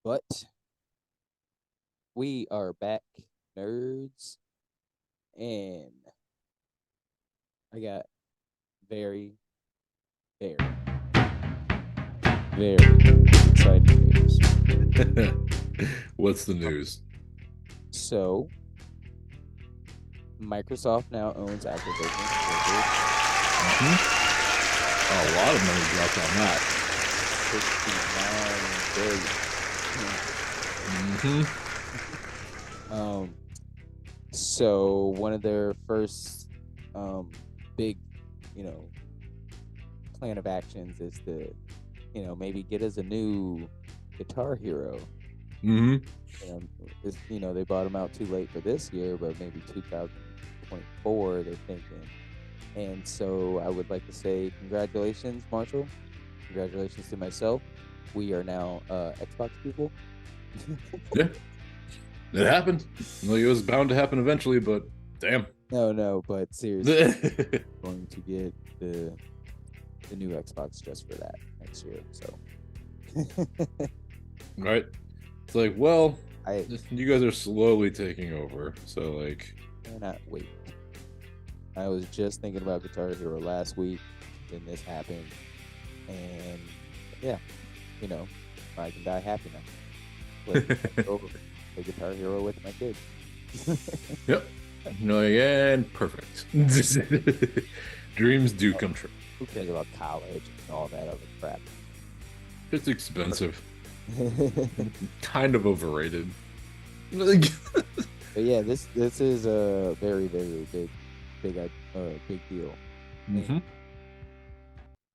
But we are back, nerds, and I got very, very, very exciting news. What's the news? So, Microsoft now owns Activision A lot of money dropped on that. $69 billion. So one of their first big, plan of actions is to, maybe get us a new Guitar Hero. They bought them out too late for this year, but maybe 2024 they're thinking. And so I would like to say congratulations, Marshall. Congratulations to myself. We are now Xbox people. Yeah, it happened. Well, it was bound to happen eventually, but damn. No, but seriously, going to get the new Xbox just for that next year. So, right. It's like, well, I you guys are slowly taking over, so like, cannot wait. I was just thinking about Guitar Hero last week, then this happened, and yeah, I can die happy now. Play Guitar Hero with my kids. Yep. No, and perfect. Dreams do come true. Who cares about college and all that other crap? It's expensive. Kind of overrated. But yeah, this is a very, very big deal. Mm-hmm.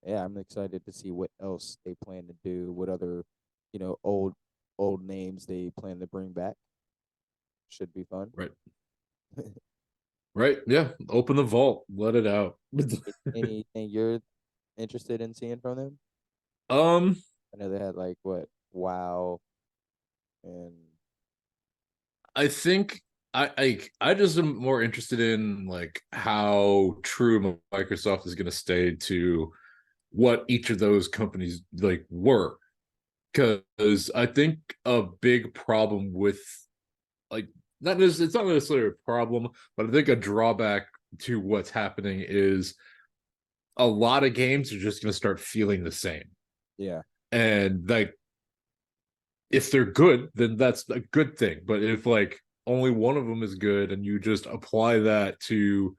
Yeah, I'm excited to see what else they plan to do. What other, old names they plan to bring back. Should be fun. Right. Right. Yeah. Open the vault. Let it out. Anything you're interested in seeing from them? I know they had like what WoW, and I think I just am more interested in like how true Microsoft is going to stay to what each of those companies like were, because I think a big problem with like it's not necessarily a problem, but I think a drawback to what's happening is a lot of games are just going to start feeling the same. yeah, And like if they're good, then that's a good thing. But if like only one of them is good and you just apply that to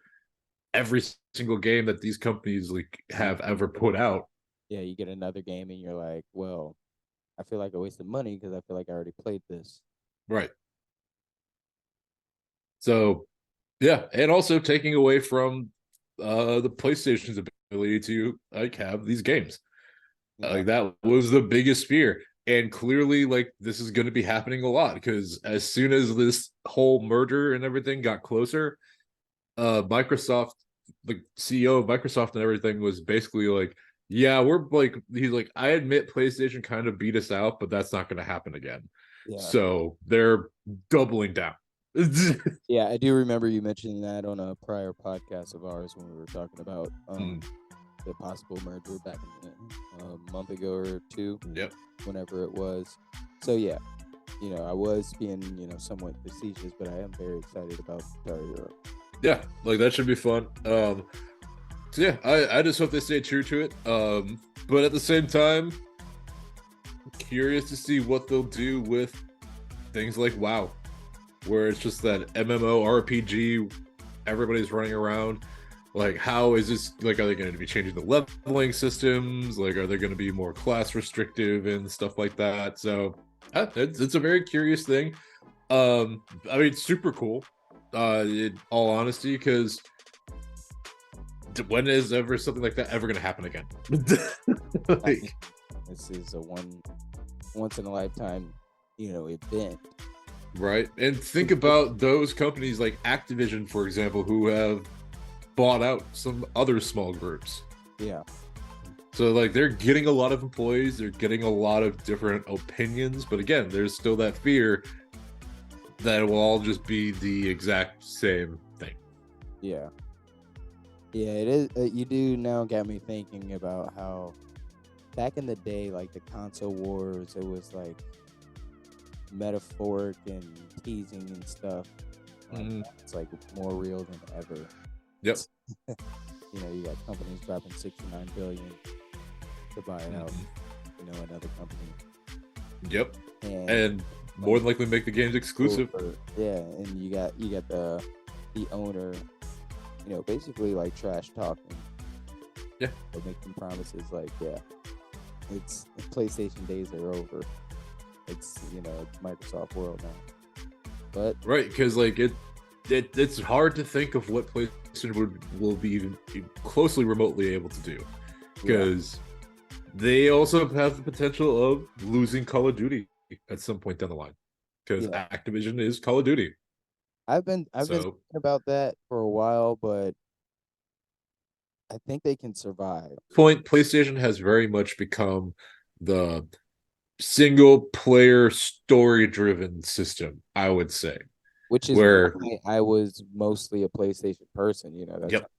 every single game that these companies like have ever put out, yeah, you get another game and you're like, well, I feel like I wasted money because I feel like I already played this. right? So yeah, and also taking away from the PlayStation's ability to like have these games. Yeah. Like that was the biggest fear. And clearly, like this is going to be happening a lot because as soon as this whole merger and everything got closer, Microsoft, the CEO of Microsoft and everything was basically like, yeah, we're like, he's like, I admit PlayStation kind of beat us out, but that's not going to happen again. Yeah. So they're doubling down. Yeah, I do remember you mentioning that on a prior podcast of ours when we were talking about the possible merger back in a month ago or two. Yep. Whenever it was. So yeah, I was being somewhat facetious, but I am very excited about Guitar Hero. Yeah, like that should be fun. So yeah, I just hope they stay true to it. But at the same time, curious to see what they'll do with things like WoW, where it's just that MMO RPG, everybody's running around. Like, how is this? Like, are they going to be changing the leveling systems? Like, are they going to be more class restrictive and stuff like that? So, it's a very curious thing. I mean, super cool. In all honesty, because when is ever something like that ever going to happen again? Like, this is a once in a lifetime, event. Right, and think about those companies like Activision, for example, who have bought out some other small groups. Yeah. So like they're getting a lot of employees, they're getting a lot of different opinions, but again, there's still that fear that it will all just be the exact same thing. Yeah. Yeah, it is. You do now got me thinking about how back in the day, like the console wars, it was like metaphoric and teasing and stuff. Like Mhm. it's like more real than ever. Yep. You know, you got companies dropping 69 billion to buy out, Mhm. you know, another company. Yep. And And more than likely make the games exclusive. yeah, and you got the owner, you know, basically like trash talking. Yeah. Or making promises like, yeah, it's PlayStation days are over. It's, you know, it's Microsoft world now. But Right, because like it's hard to think of what PlayStation will be even closely remotely able to do, yeah, because they also have the potential of losing Call of Duty at some point down the line, because yeah. Activision is Call of Duty. I've been So thinking about that for a while, but I think they can survive. point PlayStation has very much become the single player story driven system, I would say. Which is Where why I was mostly a PlayStation person. You know, that's yep.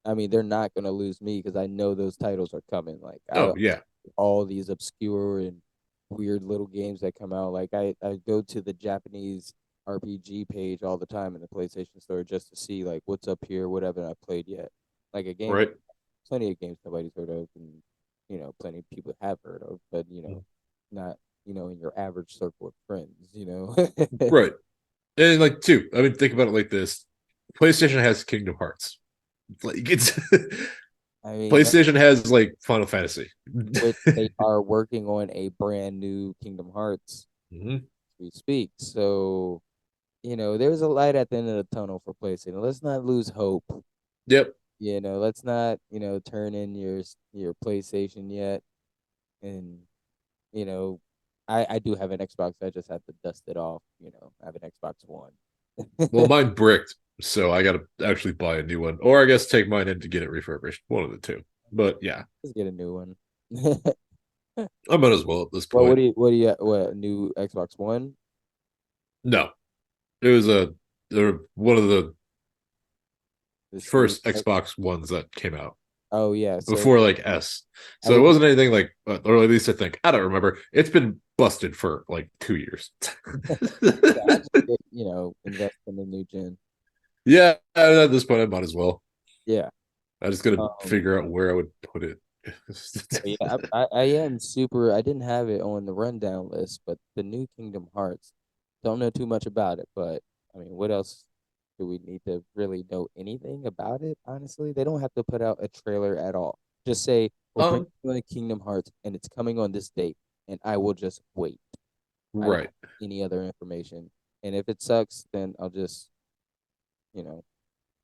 I mean, they're not gonna lose me because I know those titles are coming. Like I Oh yeah. all these obscure and weird little games that come out. Like I go to the Japanese RPG page all the time in the PlayStation Store just to see like what's up here, what haven't I played yet. Like a game, Right. plenty of games nobody's heard of, and you know, plenty of people have heard of, but you know, not you know in your average circle of friends. You know. Right. And like two, I mean, think about it like this: PlayStation has Kingdom Hearts. Like it's I mean, PlayStation has like Final Fantasy. which they are working on a brand new Kingdom Hearts Mhm. as we speak. So, you know, there's a light at the end of the tunnel for PlayStation. Let's not lose hope. Yep. You know, let's not, you know, turn in your PlayStation yet. And, you know, I do have an Xbox. I just have to dust it off. You know, I have an Xbox One. Well, mine bricked, so I got to actually buy a new one, or I guess take mine in to get it refurbished. One of the two. But yeah, Just get a new one. I might as well at this Well, point. what do you what new Xbox One? No, it was one of the The first series. Xbox ones that came out Oh yeah, so before like S. I So it didn't wasn't anything like, or at least I think I don't remember. It's been busted for like 2 years. yeah, I just you know, invest in the new gen. Yeah, at this point, I might as well. Yeah. I just gotta Um, figure out where I would put it. yeah, I am super. I didn't have it on the rundown list, but the new Kingdom Hearts. Don't know too much about it, but I mean, what else do we need to really know anything about it? Honestly, they don't have to put out a trailer at all. Just say we're bringing um, you a Kingdom Hearts, and it's coming on this date, and I will just wait. I don't right. want any other information, and if it sucks, then I'll just you know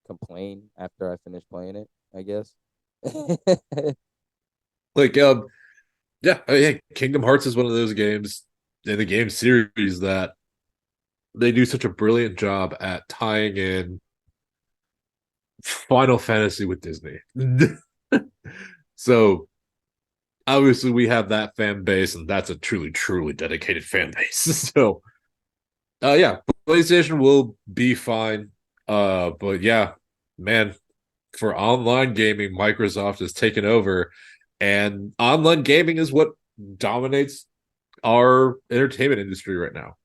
complain after I finish playing it. I guess. Like, yeah, Kingdom Hearts is one of those games in the game series that they do such a brilliant job at tying in Final Fantasy with Disney. So obviously we have that fan base, and that's a truly, truly dedicated fan base. So yeah, PlayStation will be fine. But yeah, man, for online gaming, Microsoft has taken over, and online gaming is what dominates our entertainment industry right now.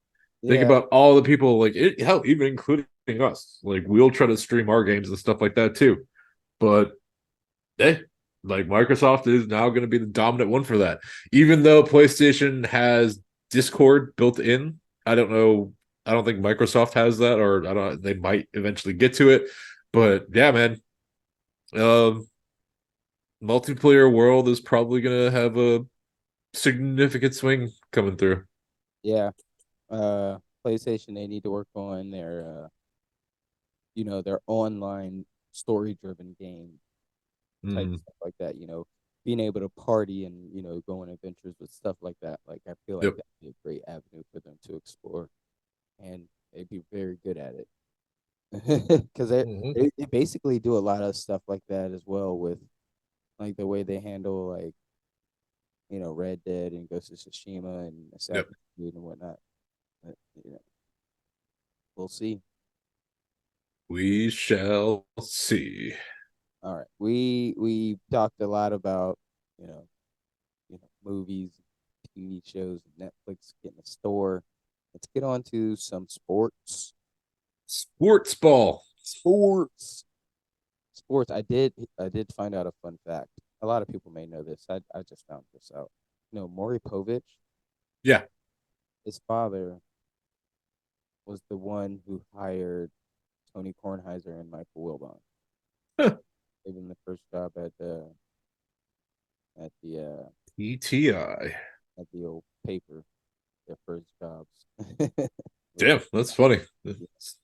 Think Yeah, about all the people like it, hell, even including us. Like we'll try to stream our games and stuff like that too. But hey, like Microsoft is now going to be the dominant one for that. Even though PlayStation has Discord built in, I don't know. I don't think Microsoft has that, or I don't. They might eventually get to it. But yeah, man, um, multiplayer world is probably going to have a significant swing coming through. yeah. PlayStation, they need to work on their you know, their online story driven game type Mm, stuff like that, you know, being able to party and, you know, go on adventures with stuff like that. Like I feel like yep. that'd be a great avenue for them to explore and they'd be very good at it. Because Mhm. they basically do a lot of stuff like that as well with like the way they handle like, you know, Red Dead and Ghost of Tsushima and Yep. Assassin's Creed and whatnot. But, you know, we'll see. We shall see. All right. We talked a lot about, you know, movies, TV shows, Netflix getting a store. let's get on to some sports. Sports ball. Sports. Sports. I did find out a fun fact. A lot of people may know this. I just found this out. Maury Povich, Yeah. his father was the one who hired Tony Kornheiser and Michael Wilbon. Huh. Gave him the first job at the ETI. at the old paper, their first jobs. Damn, that's funny. It's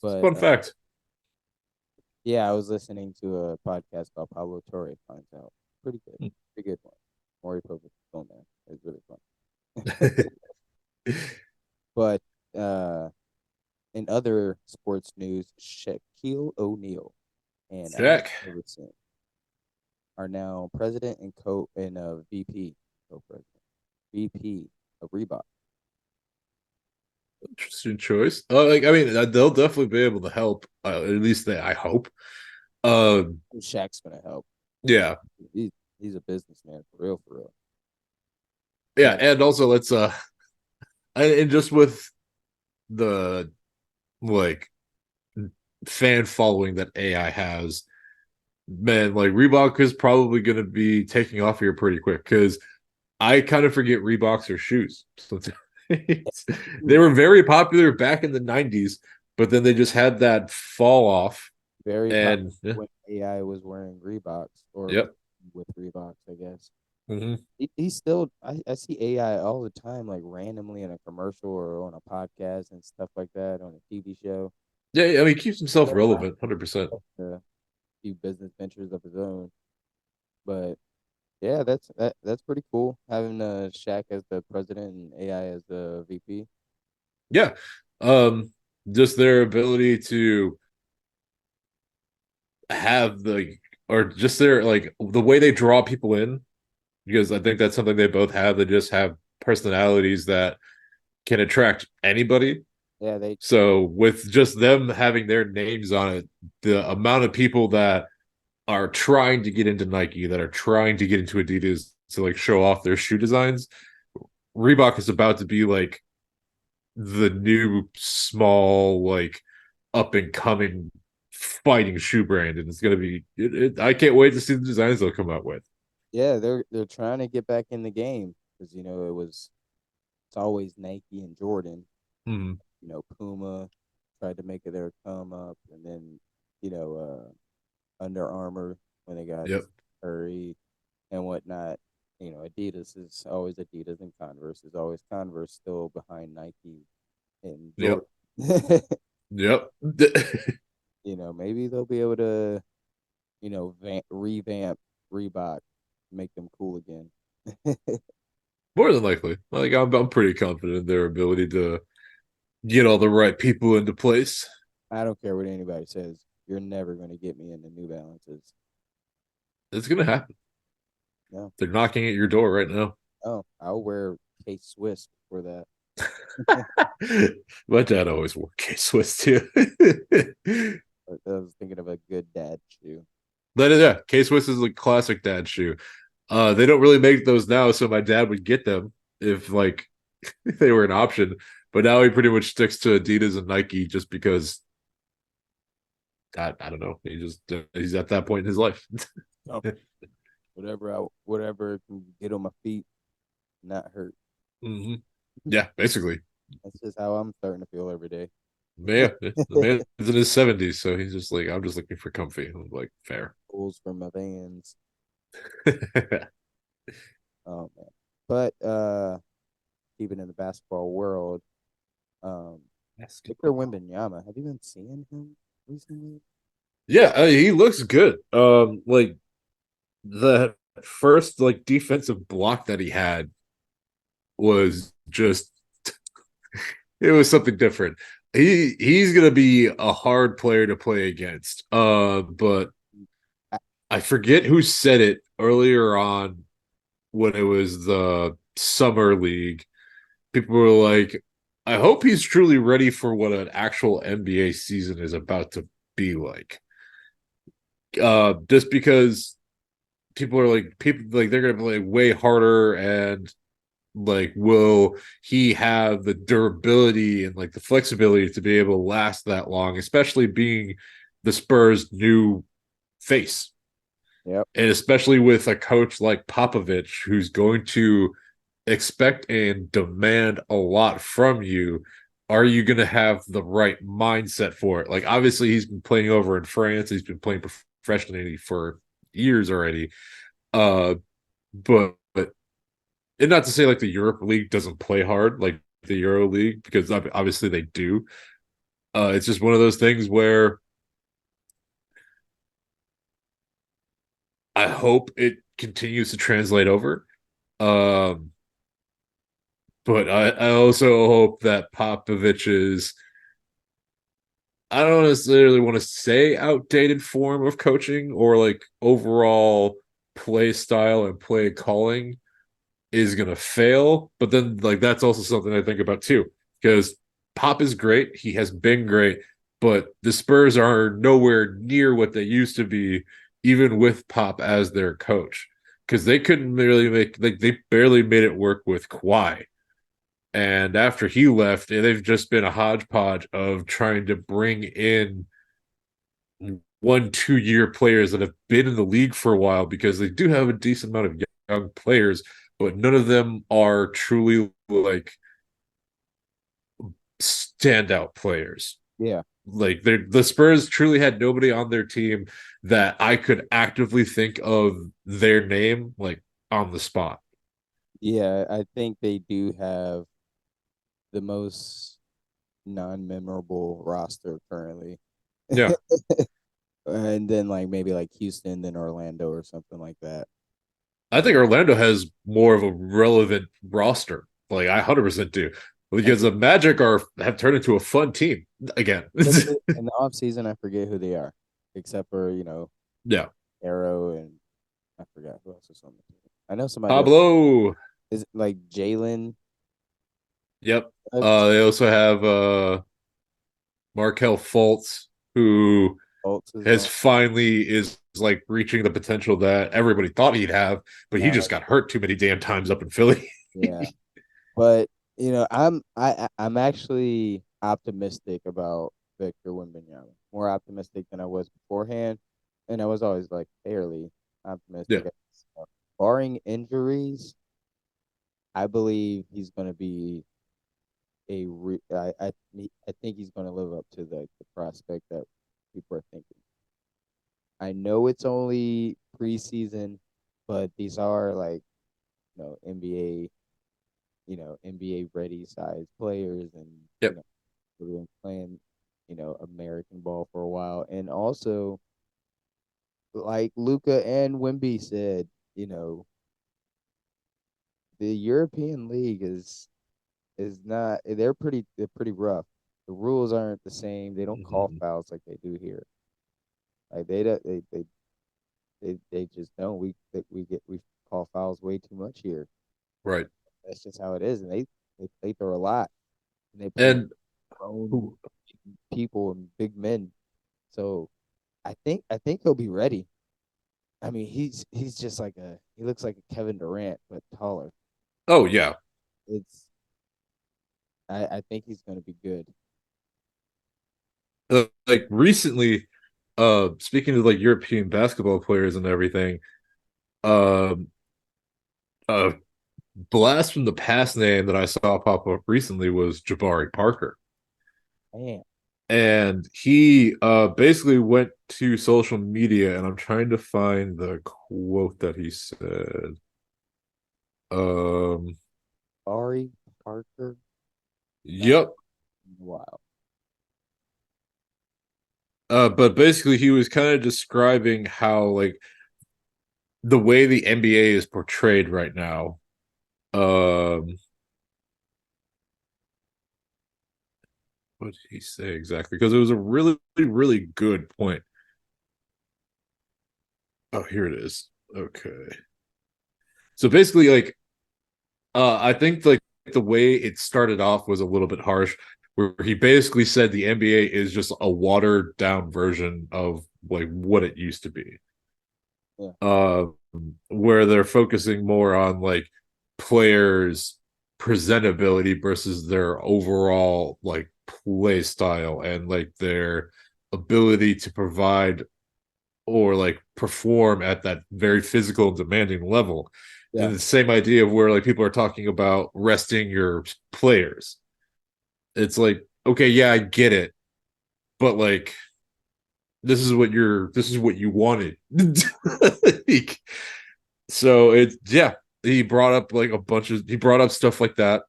a But fun fact. yeah, I was listening to a podcast called Pablo Torre Finds Out. Pretty good. Hmm. Pretty good one. Maury Povich is on there. It's really fun. But in other sports news, Shaquille O'Neal and Allen Shaq. Iverson are now president and VP, co-president, VP of Reebok. Interesting choice. I mean, they'll definitely be able to help. At least I hope. Shaq's gonna help. Yeah, He's a businessman for real, for real. yeah, and also let's and just with the like fan following that AI has, man, like Reebok is probably going to be taking off here pretty quick because I kind of forget Reeboks are shoes. They were very popular back in the 90s, but then they just had that fall off. Very And popular when AI was wearing Reeboks or yep. with Reeboks, I guess. Mm-hmm. He's still, I see AI all the time, like randomly in a commercial or on a podcast and stuff like that on a TV show. Yeah, I mean, he keeps himself relevant, 100%. A few business ventures of his own, but yeah, that's pretty cool having Shaq as the president and AI as the VP. Yeah, just their ability to have or just their like the way they draw people in, because I think that's something they both have. They just have personalities that can attract anybody. Yeah, So with just them having their names on it, the amount of people that are trying to get into Nike, that are trying to get into Adidas to like show off their shoe designs, Reebok is about to be like the new small like up and coming fighting shoe brand, and it's gonna be I can't wait to see the designs they'll come out with. yeah, they're trying to get back in the game because it's always Nike and Jordan. Mm-hmm. Puma tried to make it their come up, and then Under Armour when they got Yep. Curry and whatnot. Adidas is always Adidas, and Converse is always Converse, still behind Nike and Jordan. Yep. Maybe they'll be able to, revamp Reebok, make them cool again. More than likely. Like I'm pretty confident in their ability to get all the right people into place. I don't care what anybody says. You're never going to get me into New Balances. It's gonna happen. No. They're knocking at your door right now. Oh, I'll wear K-Swiss for that. My dad always wore K-Swiss too. I was thinking of a good dad shoe. But yeah, K-Swiss is a classic dad shoe. They don't really make those now, so my dad would get them if like they were an option. But now he pretty much sticks to Adidas and Nike just because I don't know. He's at that point in his life. Oh, whatever can get on my feet, not hurt. Mm-hmm. Yeah, basically. That's just how I'm starting to feel every day. Man, the man is in his 70s, so he's just like, I'm just looking for comfy. I'm like, fair. Pulls from my Vans. Oh man. But even in the basketball world, Victor Wembanyama, have you been seeing him recently? Yeah, he looks good. Like the first like defensive block that he had was just it was something different. He's gonna be a hard player to play against. But I forget who said it earlier on when it was the summer league. People were like, I hope he's truly ready for what an actual NBA season is about to be like. Just because people like they're gonna play way harder, and Like, will he have the durability and like the flexibility to be able to last that long, especially being the Spurs' new face? Yep. And especially with a coach like Popovich, who's going to expect and demand a lot from you, are you going to have the right mindset for it? Like, obviously, he's been playing over in France, he's been playing professionally for years already. But and not to say like the Europe League doesn't play hard, like the Euro League, because obviously they do. It's just one of those things where I hope it continues to translate over. Um, but I also hope that Popovich's, I don't necessarily want to say outdated form of coaching or like overall play style and play calling is going to fail. But then, like, that's also something I think about too, because Pop is great. He has been great, but the Spurs are nowhere near what they used to be, even with Pop as their coach, because they couldn't really make, like, they barely made it work with Kawhi. And after he left, they've just been a hodgepodge of trying to bring in 1 2 year players that have been in the league for a while, because they do have a decent amount of young players, but none of them are truly like standout players. Yeah. Like, the Spurs truly had nobody on their team that I could actively think of their name like on the spot. Yeah. I think they do have the most non-memorable roster currently. Yeah, And then like maybe like Houston, then Orlando or something like that. I think Orlando has more of a relevant roster. Like, I 100% do, I because think the Magic are have turned into a fun team again. in the off season, I forget who they are, except for Yeah, Arrow and I forgot who else is on the team. I know somebody else. Pablo. Is it like Jalen Yep. Hurts? They also have Markel Fultz, who Fultz is has on. finally is like reaching the potential that everybody thought he'd have, but he No, just got hurt too many damn times up in Philly. yeah, but I'm actually optimistic about Victor Wembanyama. More optimistic than I was beforehand, and I was always like fairly Yeah. optimistic. Barring injuries, I believe he's going to be I think he's going to live up to the prospect that people are thinking. I know it's only preseason, but these are like NBA ready size players, and Yep. we've been playing American ball for a while, and also like Luca and Wimby said, you know the European League is not they're pretty rough. The rules aren't the same. They don't call Mhm. fouls like they do here. Like they don't they just don't. We call fouls way too much here. Right. That's just how it is, and they play through a lot, and they play And grown who people and big men. So I think he'll be ready. I mean, he's just like he looks like a Kevin Durant but taller. oh yeah. It's I think he's going to be good. Like recently, speaking of like European basketball players and everything, um a blast from the past name that I saw pop up recently was Jabari Parker. Man, And he basically went to social media, and I'm trying to find the quote that he said. Um, Ari Parker, not yep. wow. But basically, he was kind of describing how like the way the NBA is portrayed right now. Um, what did he say exactly? Because it was a really, really good point. Oh, here it is. Okay. So basically, like, I think like the way it started off was a little bit harsh, where he basically said the NBA is just a watered down version of like what it used to be. Yeah, Uh, where they're focusing more on like players presentability versus their overall like play style and like their ability to provide or like perform at that very physical and demanding level. Yeah. And the same idea of where like people are talking about resting your players. It's like, okay, yeah, I get it, but like this is what you wanted. Like, so it's yeah, he brought up like he brought up stuff like that.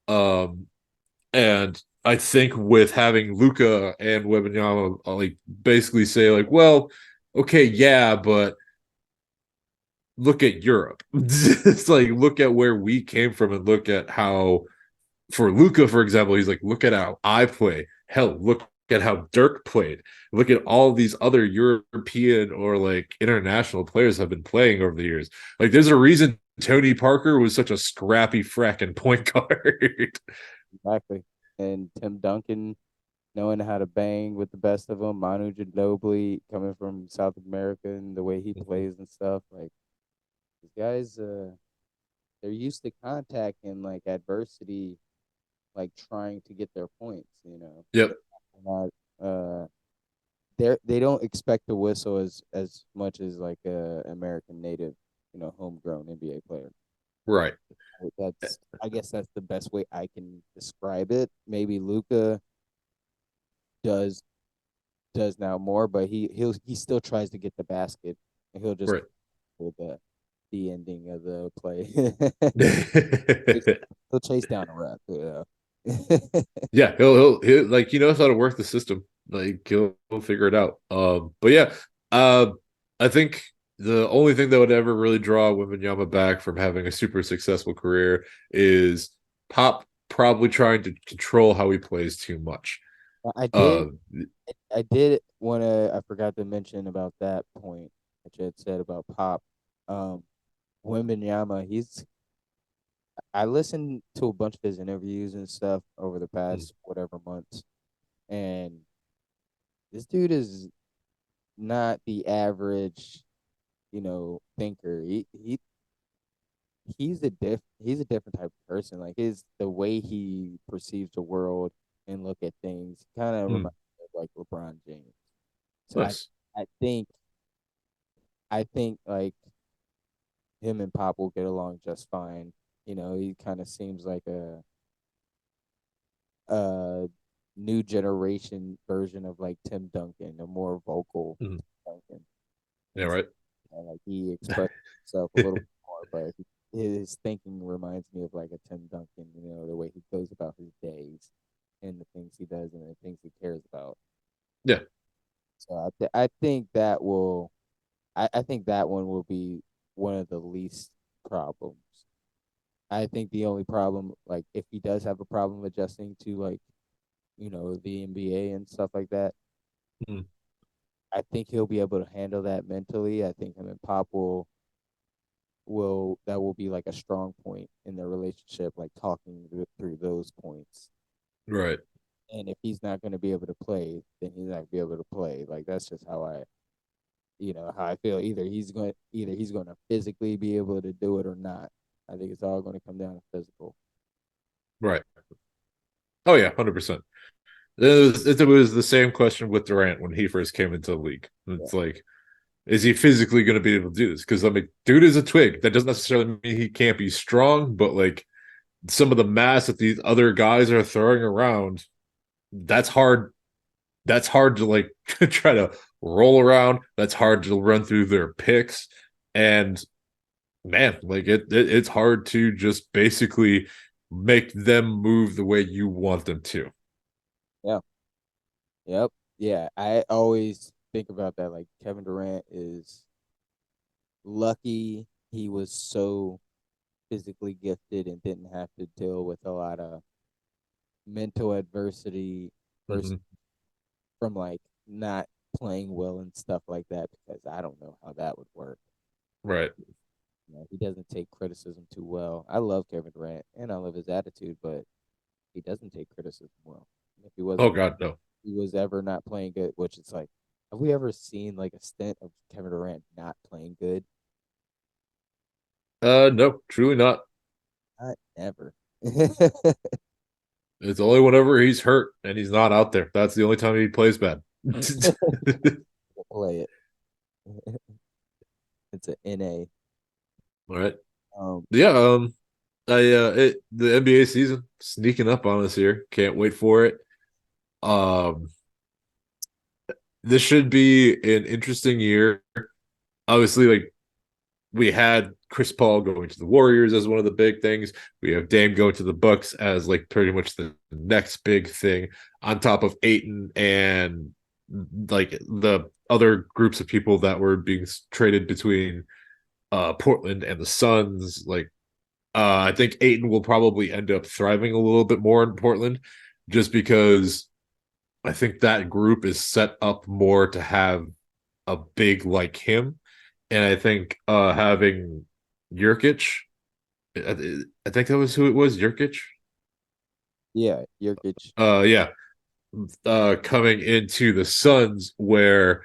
Um and I think with having Luca and Wembanyama like basically say like, well, okay, yeah, but look at Europe. It's like look at where we came from and look at how for Luca, for example, he's like, look at how I play. Hell, look at how Dirk played. Look at all these other European or like international players have been playing over the years. Like, there's a reason Tony Parker was such a scrappy fracking point guard. Exactly. And Tim Duncan knowing how to bang with the best of them. Manu Ginobili coming from South America and the way he plays and stuff. Like these guys, they're used to contact and like adversity, like trying to get their points. Yep. They're not. They don't expect to whistle as much as like a American native, homegrown NBA player. Right. That's I guess that's the best way I can describe it. Maybe Luca does does now more, but he still tries to get the basket, and he'll just Right. with the ending of the play. He'll chase down a rep. Yeah, he'll like he knows how to work the system. Like he'll figure it out. But yeah, uh, I think the only thing that would ever really draw Wembanyama back from having a super successful career is Pop probably trying to control how he plays too much. I did Uh, I did want to. I forgot to mention about that point that you had said about Pop. Um, Wembanyama, I listened to a bunch of his interviews and stuff over the mm, past whatever months, and this dude is not the average, thinker. He's a different type of person. Like the way he perceives the world and look at things kind of mm, reminds me of like LeBron James. So nice. I think I think like him and Pop will get along just fine. He kind of seems like a new generation version of like Tim Duncan, a more vocal Mm, Duncan. yeah, And right. like he expressed himself a little more, but his thinking reminds me of like a Tim Duncan. The way he goes about his days and the things he does and the things he cares about. Yeah, So I think that will, I think that one will be one of the least problems. I think the only problem, like if he does have a problem adjusting to like, the NBA and stuff like that, mm, I think he'll be able to handle that mentally. I think him and Pop will that will be like a strong point in their relationship, like talking through those points. right. And if he's not going to be able to play, then he's not going to be able to play. Like that's just how I feel. Either he's going to physically be able to do it or not. I think it's all going to come down to physical. Right. Oh yeah, 100%. It was the same question with Durant when he first came into the league. Yeah. It's like, is he physically going to be able to do this? Because I mean, dude is a twig. That doesn't necessarily mean he can't be strong, but like some of the mass that these other guys are throwing around, that's hard. That's hard to like try to roll around. That's hard to run through their picks, and man, like it's hard to just basically make them move the way you want them to. Yeah. Yep. Yeah. I always think about that. Like Kevin Durant is lucky he was so physically gifted and didn't have to deal with a lot of mental adversity versus Mm-hmm. from like not playing well and stuff like that because I don't know how that would work. Right. He doesn't take criticism too well. I love Kevin Durant and I love his attitude, but he doesn't take criticism well. If Oh God, no. he was ever not playing good, which is like, have we ever seen like a stint of Kevin Durant not playing good? No, truly not. Not ever. It's only whenever he's hurt and he's not out there. That's the only time he plays bad. Play it. It's an NA. All right. Um, Yeah, the NBA season sneaking up on us here. Can't wait for it. Um this should be an interesting year. Obviously, like we had Chris Paul going to the Warriors as one of the big things. We have Dame going to the Bucks as like pretty much the next big thing, on top of Aiton and like the other groups of people that were being traded between Portland and the Suns. Like I think Aiton will probably end up thriving a little bit more in Portland, just because I think that group is set up more to have a big like him. And I think having Jurkic, I think that was who it was, Jurkic. yeah, Jokic. Yeah, coming into the Suns, where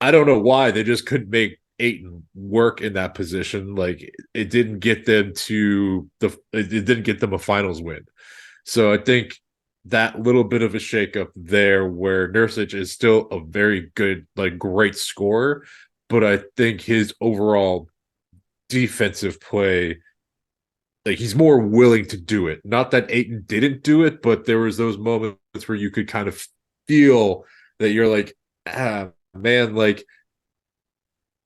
I don't know why they just couldn't make Aiton work in that position. Like it didn't get them to it didn't get them a finals win. So I think that little bit of a shakeup there, where Nurkic is still a very good, like great scorer, but I think his overall defensive play, like he's more willing to do it. Not that Aiton didn't do it, but there was those moments where you could kind of feel that you're like, man, like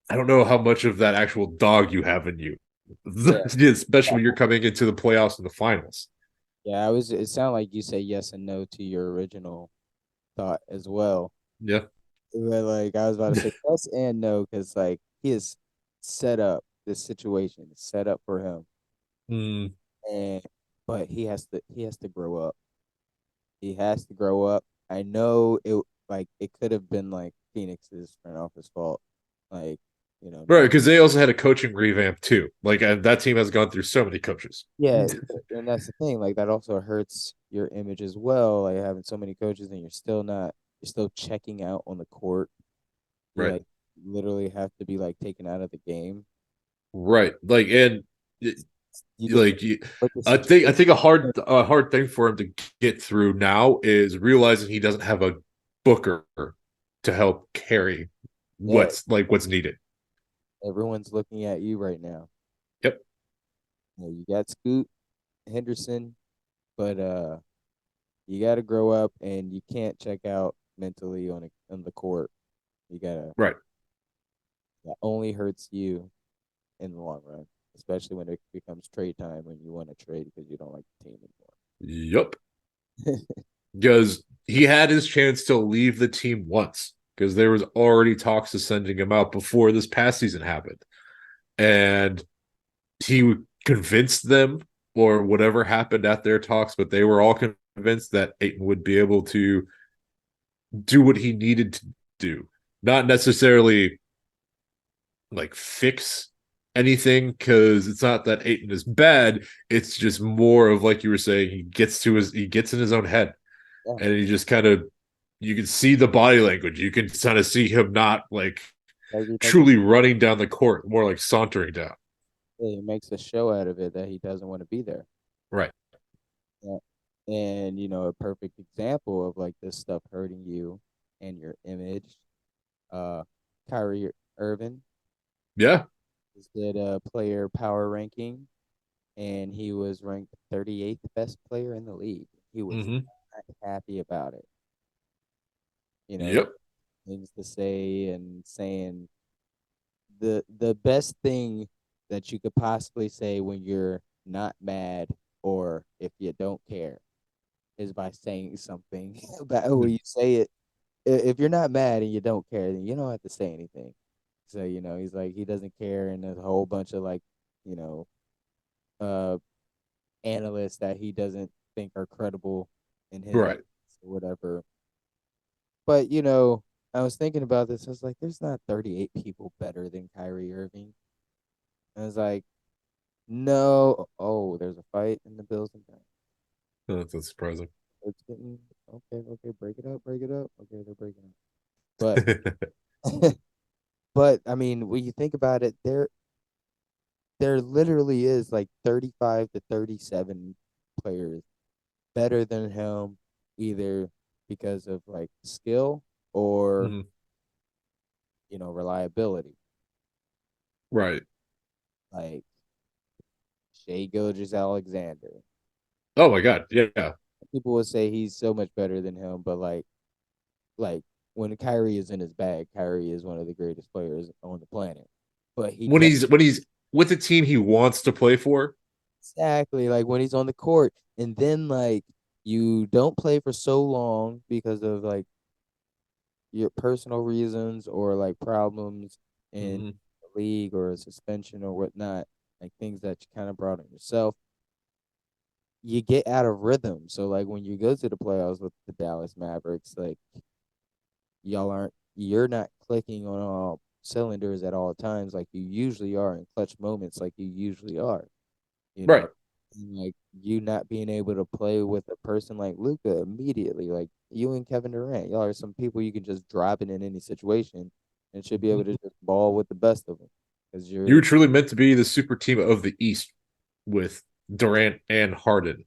I don't know how much of that actual dog you have in you, Yeah, especially when you're coming into the playoffs and the finals. yeah. I was. It sounded like you say yes and no to your original thought as well. Yeah. But like I was about to say yes and no because like he is set up. This situation is set up for him, Mm, and but he has to grow up. He has to grow up. I know it like it could have been like Phoenix's front office fault, like right, not because they also had a coaching revamp too. Like that team has gone through so many coaches. yeah, and that's the thing. Like that also hurts your image as well. Like having so many coaches and you're still checking out on the court. You Right. like literally have to be like taken out of the game. Right. Like and You get like put the I situation. think a hard thing for him to get through now is realizing he doesn't have a booker to help carry Yeah, what's needed. everyone's looking at you right now. Yep. You got Scoot Henderson, but you got to grow up and you can't check out mentally on the court. You gotta Right. that only hurts you in the long run, especially when it becomes trade time when you want to trade because you don't like the team Yep. anymore. Because he had his chance to leave the team once, because there was already talks of sending him out before this past season happened. And he convinced them, or whatever happened at their talks, but they were all convinced that Aiton would be able to do what he needed to do, not necessarily like fix anything, because it's not that Aiton is bad. It's just more of, like you were saying, he gets in his own head, Yeah, and he just kind of, you can see the body language. You can kind of see him not like like he doesn't. truly running down the court, more like sauntering down. He makes a show out of it that he doesn't want to be there. Right. Yeah. And a perfect example of like this stuff hurting you and your image. Uh, Kyrie Irving Yeah. just did a player power ranking, and he was ranked 38th best player in the league. He was Mm-hmm. not happy about it. He Yep. things to say and saying the best thing that you could possibly say when you're not mad or if you don't care is by saying something about when you say it. If you're not mad and you don't care, then you don't have to say anything. So he's like he doesn't care, and there's a whole bunch of like you know uh analysts that he doesn't think are credible in his eyes Right. or whatever. But I was thinking about this. I was like, there's not 38 people better than Kyrie Irving. I was like, no. Oh, there's a fight in the Bills and Browns. That's surprising. It's getting okay. Okay, break it up. Break it up. Okay, they're breaking up. But but I mean, when you think about it, there literally is like 35 to 37 players better than him, either because of like skill or Mhm. reliability. Right. Like Shea Gilgeous-Alexander. Oh my God. Yeah. People would say he's so much better than him, but like when Kyrie is in his bag, Kyrie is one of the greatest players on the planet. But he When does he's with the team he wants to play for. exactly like when he's on the court, and then like you don't play for so long because of like your personal reasons or like problems in Hmm. the league or a suspension or whatnot, like things that you kind of brought on yourself. You get out of rhythm. So like when you go to the playoffs with the Dallas Mavericks, like you're not clicking on all cylinders at all times like you usually are in clutch moments like you usually are, you Right. know. And, like you not being able to play with a person like Luca immediately, like you and Kevin Durant, y'all are some people you can just drop it in any situation and should be able to just ball with the best of them because You you're were truly meant to be the super team of the East with Durant and Harden,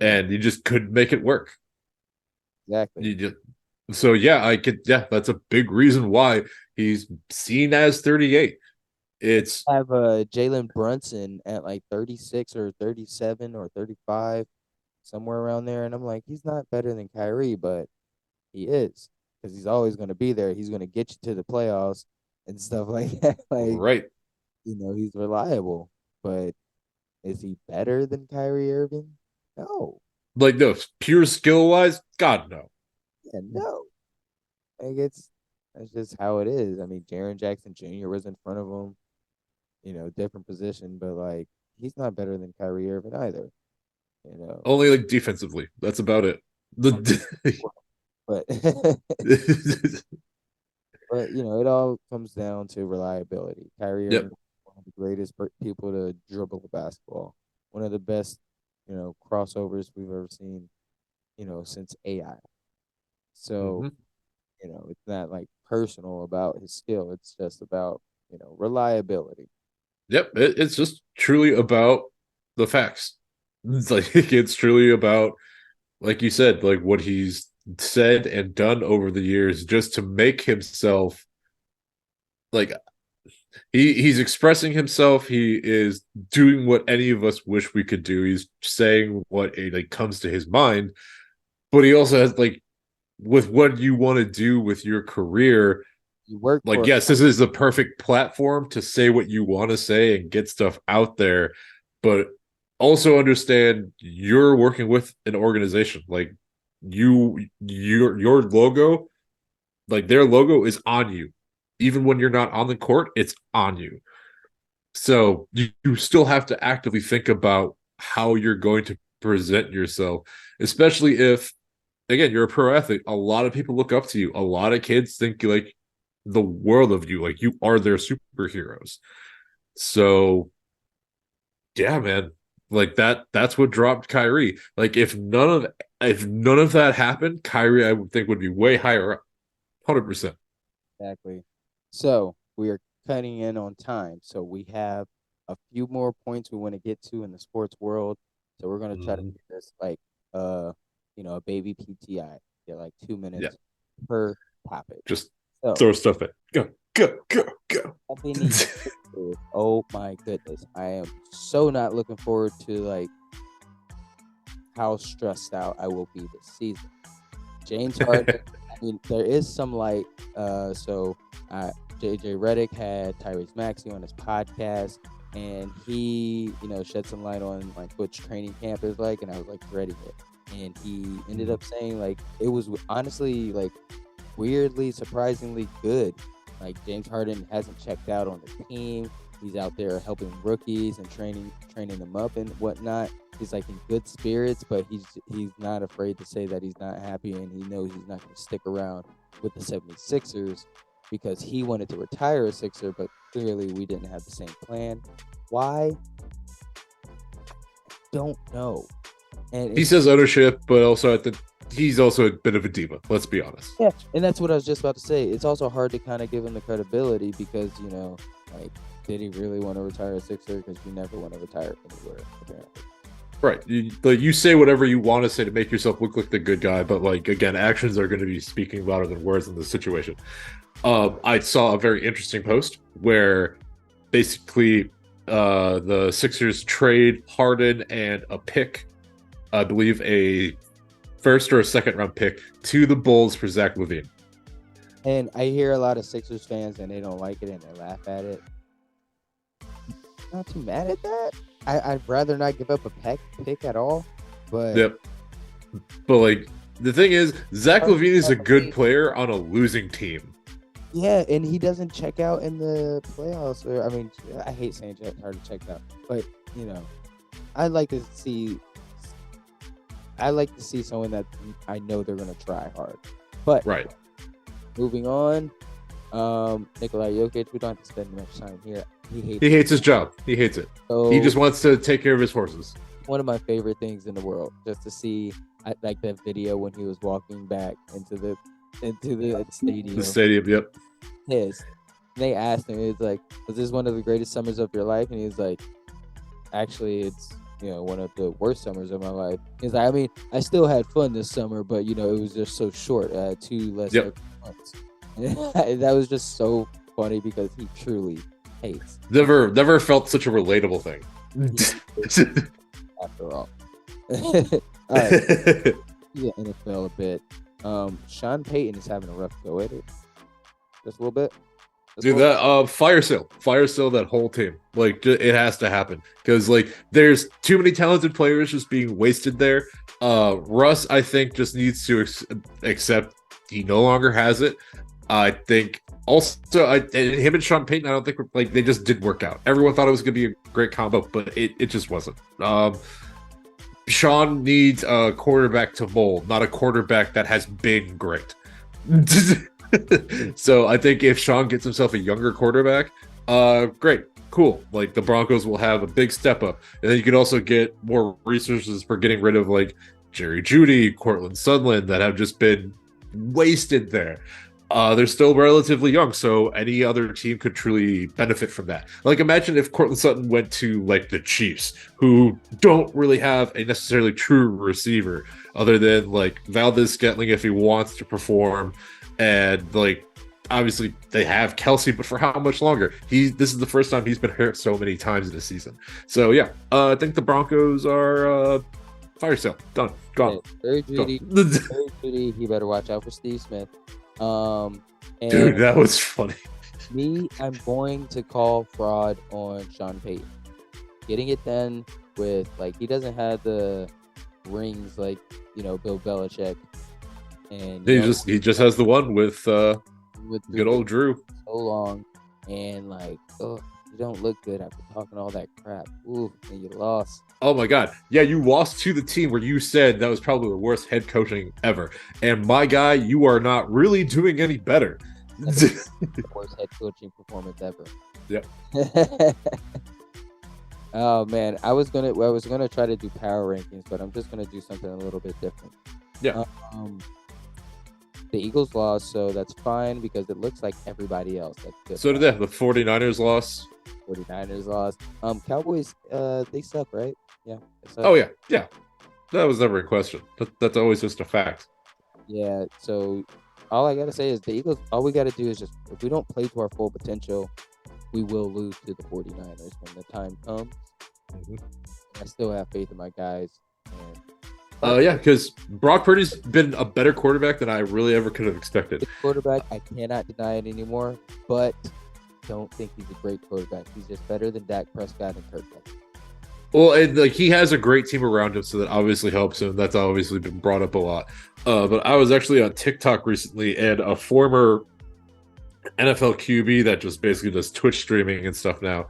yeah, and you just couldn't make it work. exactly. You just so yeah, I could yeah, that's a big reason why he's seen as 38. It's Have Jalen Brunson at like 36 or 37 or 35, somewhere around there, and I'm like, he's not better than Kyrie, but he is because he's always going to be there. He's going to get you to the playoffs and stuff like that. Like, right. he's reliable, but is he better than Kyrie Irving? No. Like no, pure skill wise, God no. Yeah, no. Like that's just how it is. I mean, Jaren Jackson Jr. was in front of him, different position, but like he's not better than Kyrie Irving either, you know. Only like defensively. That's about it. The But but it all comes down to reliability. Kyrie yep. Irving, one of the greatest people to dribble the basketball, one of the best, crossovers we've ever seen, since AI. So, Hmm. it's not like personal about his skill. It's just about, reliability. Yep. It's just truly about the facts. It's like it's truly about, like you said, like what he's said and done over the years just to make himself like he's expressing himself. He is doing what any of us wish we could do. He's saying what like comes to his mind, but he also has like with what you want to do with your career. You work Like, for yes, this is the perfect platform to say what you want to say and get stuff out there, but also understand you're working with an organization. Like your logo, like their logo is on you. Even when you're not on the court, it's on you. So you still have to actively think about how you're going to present yourself, especially if, again, you're a pro athlete. A lot of people look up to you. A lot of kids think like the world of you, like you are their superheroes. So yeah, man, like that's what dropped Kyrie. Like if none of that happened, Kyrie I would think would be way higher up, 100%. exactly. So we are cutting in on time. So we have a few more points we want to get to in the sports world. So we're gonna try to Mm-hmm. do this like uh, a baby PTI. Get like two Yeah, minutes per topic. just So throw stuff in. Go, go, go, go. 76ers. Oh my goodness. I am so not looking forward to like how stressed out I will be this season. James Harden. I mean, there is some light. So JJ Redick had Tyrese Maxey on his podcast, and he, shed some light on like what training camp is like, and I was like dreading it. And he ended up saying like it was honestly like weirdly, surprisingly good. Like James Harden hasn't checked out on the team. He's out there helping rookies and training them up and whatnot. He's like in good spirits, but he's not afraid to say that he's not happy, and he knows he's not going to stick around with the 76ers because he wanted to retire a Sixer, but clearly we didn't have the same plan. Why? Don't know. And He it's says ownership, but also I think he's also a bit of a diva. Let's be honest. Yeah, and that's what I was just about to say. It's also hard to kind of give him the credibility because like, did he really want to retire a Sixer? Because you never want to retire anywhere, apparently. Right. You say whatever you want to say to make yourself look like the good guy, but like again, actions are going to be speaking louder than words in this situation. I saw a very interesting post where basically the Sixers trade Harden and a pick, I believe a first or a second round pick, to the Bulls for Zach LaVine. And I hear a lot of Sixers fans and they don't like it and they laugh at it. Not too mad at that. I'd rather not give up a pick at all. But yep. But like the thing is, Zach LaVine is a good player on a losing team. Yeah, and he doesn't check out in the playoffs. I mean, I hate saying it's hard to check out, but I'd like to see someone that I know they're gonna try hard. But right. Moving on, Nikola Jokic. We don't have to spend much time here. He hates his job. He hates it. So, he just wants to take care of his horses. One of my favorite things in the world, just to see, like that video when he was walking back into the stadium. The stadium, yep. Yes. They asked him, it's like, was this one of the greatest summers of your life? And he was like, actually, it's one of the worst summers of my life. He's like, I mean, I still had fun this summer, but it was just so short. I had 2 less months. That was just so funny because he truly hates. Never felt such a relatable thing. After all. All right. Yeah, NFL a bit. Sean Payton is having a rough go at it. Just a little bit. Dude, that fire sale that whole team. Like, it has to happen because like there's too many talented players just being wasted there. Russ, I think, just needs to accept he no longer has it. I think also him and Sean Payton, I don't think like they just didn't work out. Everyone thought it was going to be a great combo, but it just wasn't. Sean needs a quarterback to mold, not a quarterback that has been great. So I think if Sean gets himself a younger quarterback, great, cool. Like the Broncos will have a big step up, and then you can also get more resources for getting rid of like Jerry Jeudy, Cortland Sutherland that have just been wasted there. They're still relatively young, so any other team could truly benefit from that. Like, imagine if Cortland Sutton went to like the Chiefs, who don't really have a necessarily true receiver other than like Valdez-Scantling if he wants to perform, and like obviously they have Kelsey, but for how much longer? This is the first time he's been hurt so many times in the season. So yeah, I think the Broncos are fire sale done, gone. Jerry Jeudy, he better watch out for Steve Smith. Dude, that was funny. I'm going to call fraud on Sean Payton. Getting it done with, like, he doesn't have the rings like, Bill Belichick. And he just has the one with good old Drew. So long, and like, you don't look good after talking all that crap. Ooh, and you lost. Oh my God. Yeah, you lost to the team where you said that was probably the worst head coaching ever. And my guy, you are not really doing any better. That's the worst head coaching performance ever. Yep. Oh man, I was gonna try to do power rankings, but I'm just gonna do something a little bit different. Yeah. The Eagles lost, so that's fine because it looks like everybody else. So did they. The 49ers lost. 49ers lost. Cowboys, they suck, right? Yeah. Oh yeah, yeah. That was never a question. That's always just a fact. Yeah. So all I gotta say is the Eagles. All we gotta do is just, if we don't play to our full potential, we will lose to the 49ers when the time comes. Mm-hmm. I still have faith in my guys. Yeah, because Brock Purdy's been a better quarterback than I really ever could have expected. Quarterback, I cannot deny it anymore, but don't think he's a great quarterback. He's just better than Dak Prescott and Kirk Cousins. Well, and like he has a great team around him, so that obviously helps him. That's obviously been brought up a lot. But I was actually on TikTok recently, and a former NFL QB that just basically does Twitch streaming and stuff now.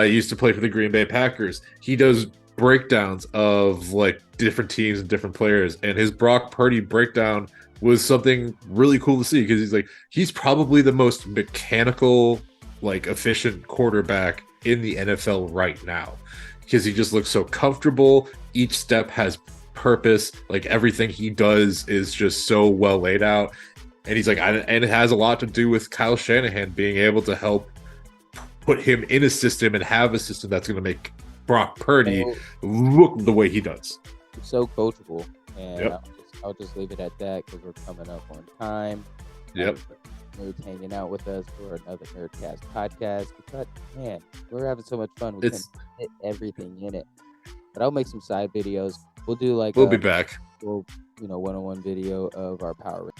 Used to play for the Green Bay Packers. He does breakdowns of like different teams and different players, and his Brock Purdy breakdown was something really cool to see because he's probably the most mechanical, like efficient quarterback in the NFL right now because he just looks so comfortable. Each step has purpose. Like everything he does is just so well laid out. And he's like, and it has a lot to do with Kyle Shanahan being able to help put him in a system and have a system that's going to make Brock Purdy look the way he does. So coachable. And I'll just leave it at that because we're coming up on time. Yep. Nerds hanging out with us for another Nerdcast podcast. But man, we're having so much fun. We can fit everything in it. But I'll make some side videos. We'll do like we'll be back. We'll one-on-one video of our power.